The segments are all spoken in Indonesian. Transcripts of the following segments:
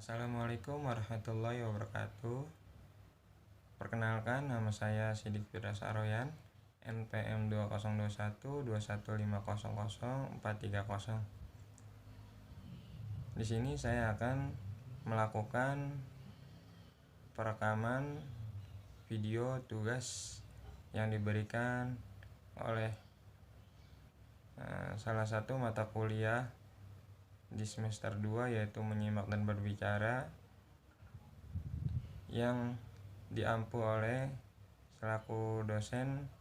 Assalamualaikum warahmatullahi wabarakatuh. Perkenalkan, nama saya Sidik Firdaus Aroyan, NPM 202121500430. Di sini saya akan melakukan perekaman video tugas yang diberikan oleh salah satu mata kuliah di semester 2, yaitu menyimak dan berbicara, yang diampu oleh selaku dosen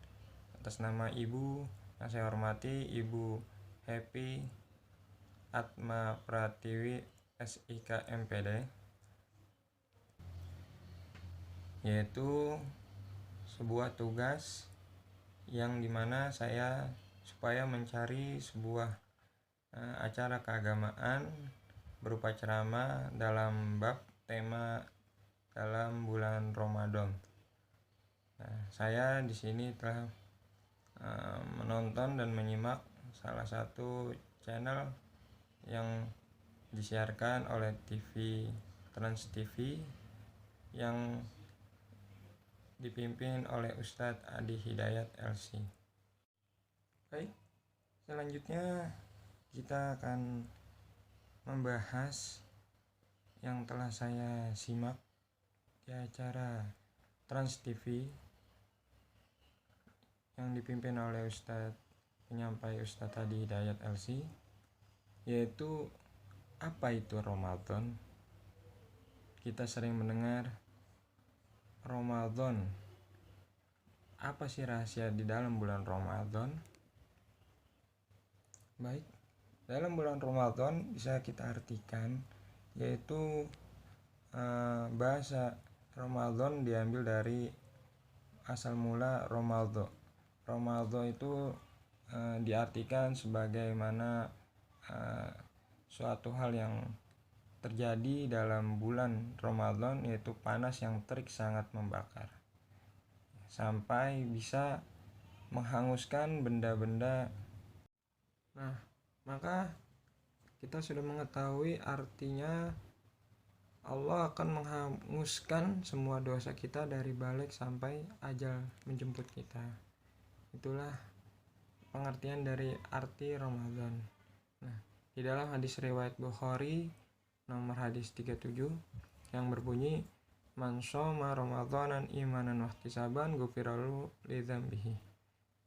atas nama Ibu yang saya hormati, Ibu Happy Atma Pratiwi SIK MPD, yaitu sebuah tugas yang dimana saya supaya mencari sebuah acara keagamaan berupa ceramah dalam bab tema dalam bulan Ramadan. Saya di sini telah menonton dan menyimak salah satu channel yang disiarkan oleh TV Trans TV yang dipimpin oleh Ustadz Adi Hidayat LC. Baik, selanjutnya kita akan membahas yang telah saya simak di acara Trans TV yang dipimpin oleh penyampai Ustadz Adi Hidayat LC, yaitu apa itu Ramadan. Kita sering mendengar Ramadan. Apa sih rahasia di dalam bulan Ramadan? Baik, dalam bulan Ramadan bisa kita artikan yaitu bahasa Ramadan diambil dari asal mula Romaldo. Romaldo itu diartikan sebagaimana suatu hal yang terjadi dalam bulan Ramadan, yaitu panas yang terik sangat membakar sampai bisa menghanguskan benda-benda. Maka kita sudah mengetahui artinya Allah akan menghanguskan semua dosa kita dari balik sampai ajal menjemput kita. Itulah pengertian dari arti Ramadan. Di dalam hadis riwayat Bukhari nomor hadis 37 yang berbunyi, "Man shoma Ramadanan imanan wahtisaban ghufiralahu lidzambihi."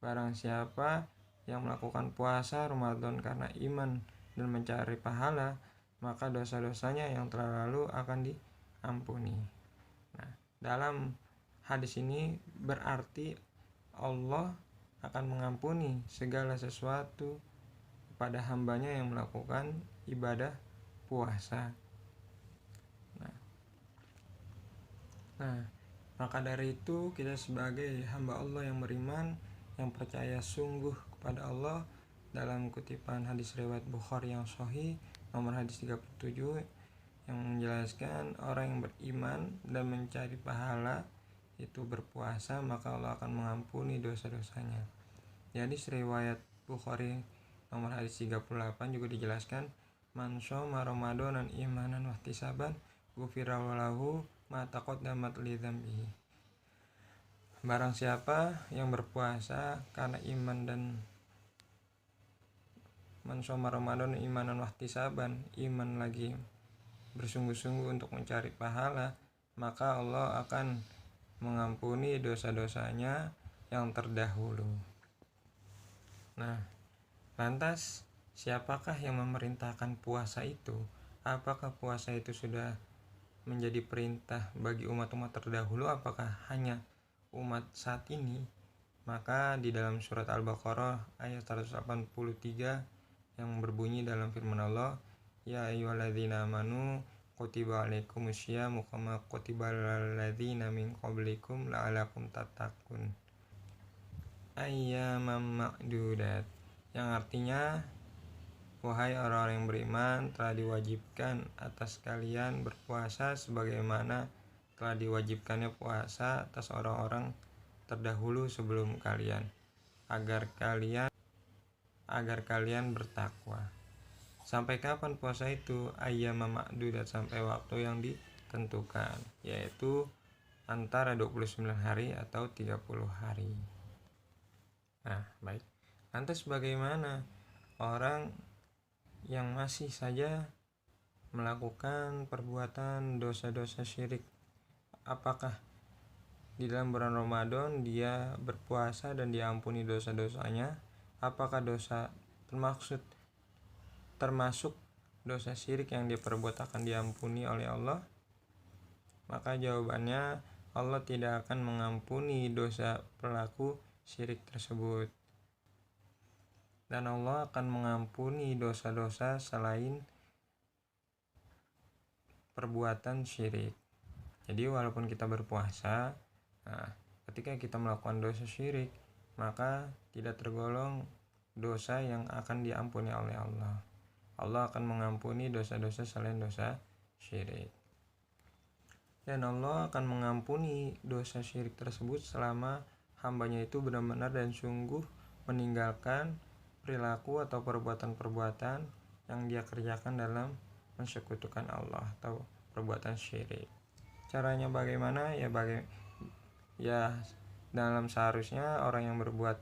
Barang siapa yang melakukan puasa Ramadan karena iman dan mencari pahala, maka dosa-dosanya yang telah lalu akan diampuni. Dalam hadis ini berarti Allah akan mengampuni segala sesuatu pada hambanya yang melakukan ibadah puasa. Maka dari itu kita sebagai hamba Allah yang beriman, yang percaya sungguh kepada Allah, dalam kutipan hadis riwayat Bukhari yang sahih nomor hadis 37 yang menjelaskan orang yang beriman dan mencari pahala itu berpuasa, maka Allah akan mengampuni dosa-dosanya. Jadi riwayat Bukhari nomor hadis 38 juga dijelaskan, "Man shoma Ramadanan imanan wahtisaban ghufira lahu ma taqaddamat li dzambihi." Barang siapa yang berpuasa karena iman dan man shoma Ramadan imanan wahtisaban, iman lagi bersungguh-sungguh untuk mencari pahala, maka Allah akan mengampuni dosa-dosanya yang terdahulu. Lantas siapakah yang memerintahkan puasa itu? Apakah puasa itu sudah menjadi perintah bagi umat-umat terdahulu? Apakah hanya umat saat ini? Maka di dalam surat Al-Baqarah ayat 183 yang berbunyi dalam firman Allah, "Ya ayyuhalladzina amanu kutiba alaikumusyamu kama kutiba alal ladzina min qablikum la'alakum tattaqun." Ayyaman ma'dudat, yang artinya, wahai orang-orang yang beriman, telah diwajibkan atas kalian berpuasa sebagaimana telah diwajibkannya puasa atas orang-orang terdahulu sebelum kalian, agar kalian bertakwa. Sampai kapan puasa itu? Ayyama ma'dudat, sampai waktu yang ditentukan, yaitu antara 29 hari atau 30 hari. Nah, baik. Lantas bagaimana orang yang masih saja melakukan perbuatan dosa-dosa syirik? Apakah di dalam bulan Ramadan dia berpuasa dan diampuni dosa-dosanya? Apakah dosa termasuk dosa syirik yang dia perbuat akan diampuni oleh Allah? Maka jawabannya, Allah tidak akan mengampuni dosa pelaku syirik tersebut, dan Allah akan mengampuni dosa-dosa selain perbuatan syirik. Jadi walaupun kita berpuasa, ketika kita melakukan dosa syirik, maka tidak tergolong dosa yang akan diampuni oleh Allah. Allah akan mengampuni dosa-dosa selain dosa syirik. Dan Allah akan mengampuni dosa syirik tersebut selama hambanya itu benar-benar dan sungguh meninggalkan perilaku atau perbuatan-perbuatan yang dia kerjakan dalam mensekutukan Allah atau perbuatan syirik. Caranya bagaimana? Ya dalam seharusnya orang yang berbuat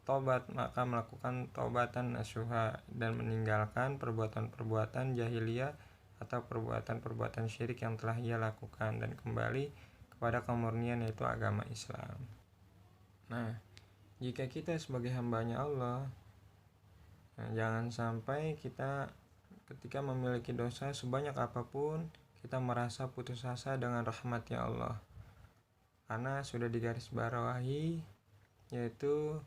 tobat, maka melakukan taubatan nasuha dan meninggalkan perbuatan-perbuatan jahiliyah atau perbuatan-perbuatan syirik yang telah ia lakukan dan kembali kepada kemurnian, yaitu agama Islam. Nah, jika kita sebagai hambanya Allah, jangan sampai kita ketika memiliki dosa sebanyak apapun kita merasa putus asa dengan rahmatnya Allah, karena sudah digarisbawahi, yaitu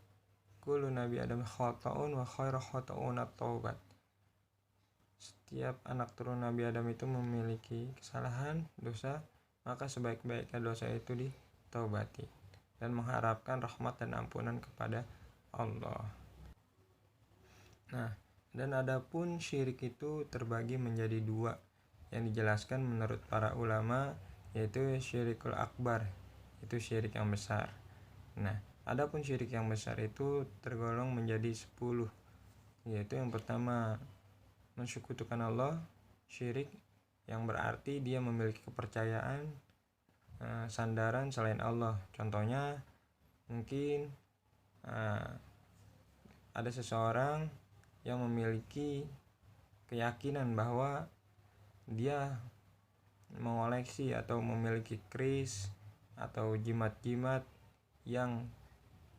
kullu nabi adam khata'un wa khairu khata'un at-taubat. Setiap anak turun Nabi Adam itu memiliki kesalahan, dosa, maka sebaik-baiknya dosa itu ditaubati dan mengharapkan rahmat dan ampunan kepada Allah. Nah, dan adapun syirik itu terbagi menjadi dua yang dijelaskan menurut para ulama, yaitu syirikul akbar, itu syirik yang besar. Nah, adapun syirik yang besar itu tergolong menjadi 10, yaitu yang pertama mensekutukan Allah, syirik yang berarti dia memiliki kepercayaan sandaran selain Allah. Contohnya mungkin ada seseorang yang memiliki keyakinan bahwa dia mengoleksi atau memiliki keris atau jimat-jimat yang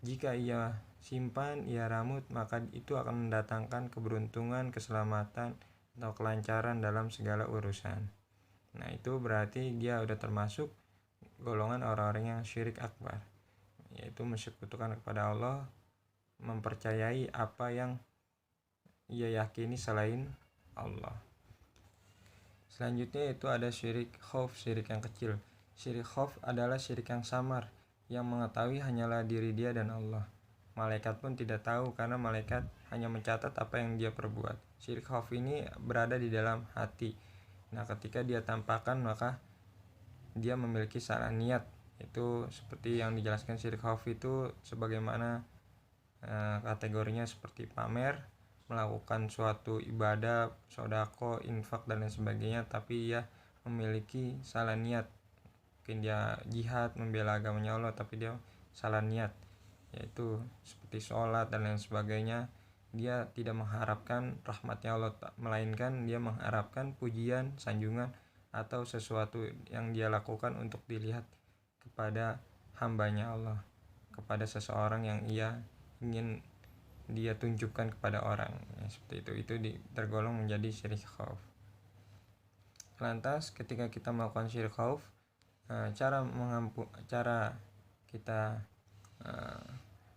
jika ia simpan, ia ramut, maka itu akan mendatangkan keberuntungan, keselamatan, atau kelancaran dalam segala urusan. Nah, itu berarti dia udah termasuk golongan orang-orang yang syirik akbar, yaitu mensekutukan kepada Allah, mempercayai apa yang ia yakini selain Allah. Selanjutnya itu ada syirik khauf, syirik yang kecil. Syirik khauf adalah syirik yang samar, yang mengetahui hanyalah diri dia dan Allah. Malaikat pun tidak tahu karena malaikat hanya mencatat apa yang dia perbuat. Syirik khauf ini berada di dalam hati. Nah, ketika dia tampakkan maka dia memiliki salah niat. Itu seperti yang dijelaskan syirik khauf itu sebagaimana kategorinya seperti pamer, melakukan suatu ibadah, sodako, infak dan lain sebagainya, tapi ia memiliki salah niat. Mungkin dia jihad membela agamanya Allah tapi dia salah niat, yaitu seperti sholat dan lain sebagainya. Dia tidak mengharapkan rahmatnya Allah, melainkan dia mengharapkan pujian, sanjungan, atau sesuatu yang dia lakukan untuk dilihat kepada hambanya Allah, kepada seseorang yang ia ingin dia tunjukkan kepada orang, ya, seperti itu tergolong menjadi syirik khauf. Lantas ketika kita melakukan syirik khauf, cara kita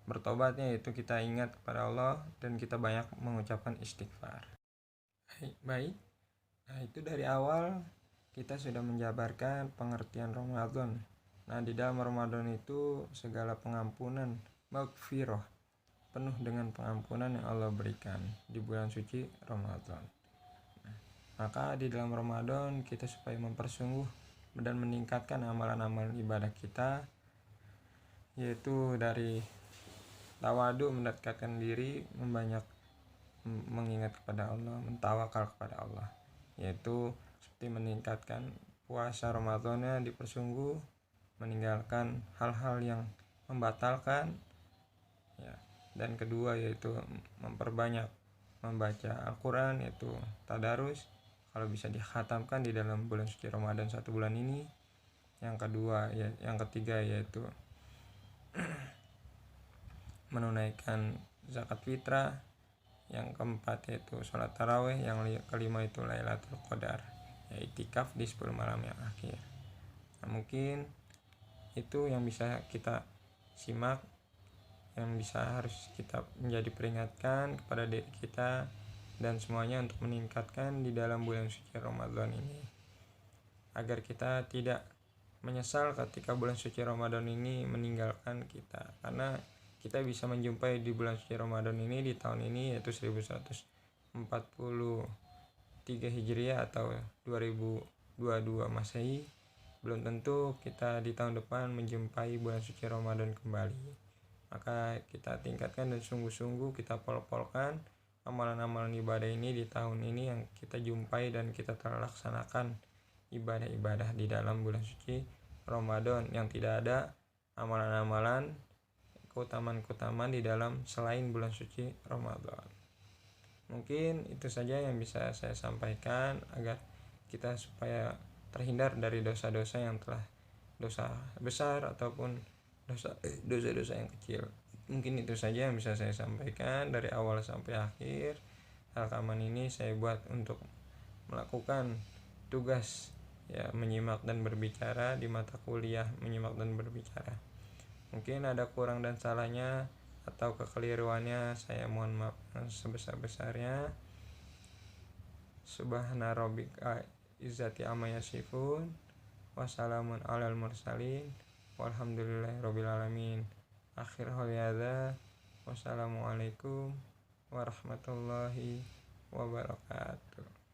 bertobatnya yaitu kita ingat kepada Allah dan kita banyak mengucapkan istighfar. Baik, nah itu dari awal kita sudah menjabarkan pengertian Ramadan. Nah, di dalam Ramadan itu segala pengampunan, maghfirah, penuh dengan pengampunan yang Allah berikan di bulan suci Ramadan. Nah, maka di dalam Ramadan kita supaya mempersungguh dan meningkatkan amalan-amalan ibadah kita, yaitu dari tawadu, mendekatkan diri, membanyak mengingat kepada Allah, mentawakal kepada Allah, yaitu seperti meningkatkan puasa Ramadannya dipersungguh, meninggalkan hal-hal yang membatalkan ya. Dan kedua yaitu memperbanyak membaca Al-Quran, yaitu tadarus, kalau bisa dikhatamkan di dalam bulan suci Ramadan 1 bulan ini. Yang ketiga yaitu menunaikan zakat fitrah. Yang keempat yaitu sholat tarawih. Yang kelima itu Lailatul Qadar, ya itikaf di 10 malam yang akhir. Nah, mungkin itu yang bisa kita simak, yang harus kita menjadi peringatkan kepada diri kita dan semuanya untuk meningkatkan di dalam bulan suci Ramadan ini, agar kita tidak menyesal ketika bulan suci Ramadan ini meninggalkan kita. Karena kita bisa menjumpai di bulan suci Ramadan ini di tahun ini, yaitu 1143 Hijriah atau 2022 Masehi. Belum tentu kita di tahun depan menjumpai bulan suci Ramadan kembali. Maka kita tingkatkan dan sungguh-sungguh kita pol-polkan amalan-amalan ibadah ini di tahun ini yang kita jumpai, dan kita terlaksanakan ibadah-ibadah di dalam bulan suci Ramadan, yang tidak ada amalan-amalan keutamaan-keutamaan di dalam selain bulan suci Ramadan. Mungkin itu saja yang bisa saya sampaikan, agar kita supaya terhindar dari dosa-dosa yang telah dosa besar ataupun dosa-dosa yang kecil. Mungkin itu saja yang bisa saya sampaikan dari awal sampai akhir. Rekaman ini saya buat untuk melakukan tugas, ya, menyimak dan berbicara di mata kuliah menyimak dan berbicara. Mungkin ada kurang dan salahnya atau kekeliruannya, saya mohon maaf sebesar-besarnya. Subhana rabbika izzati amma yasifun, wassalamun alal mursalin, walhamdulillahirabbil alamin. Akhir hadza, wassalamualaikum warahmatullahi wabarakatuh.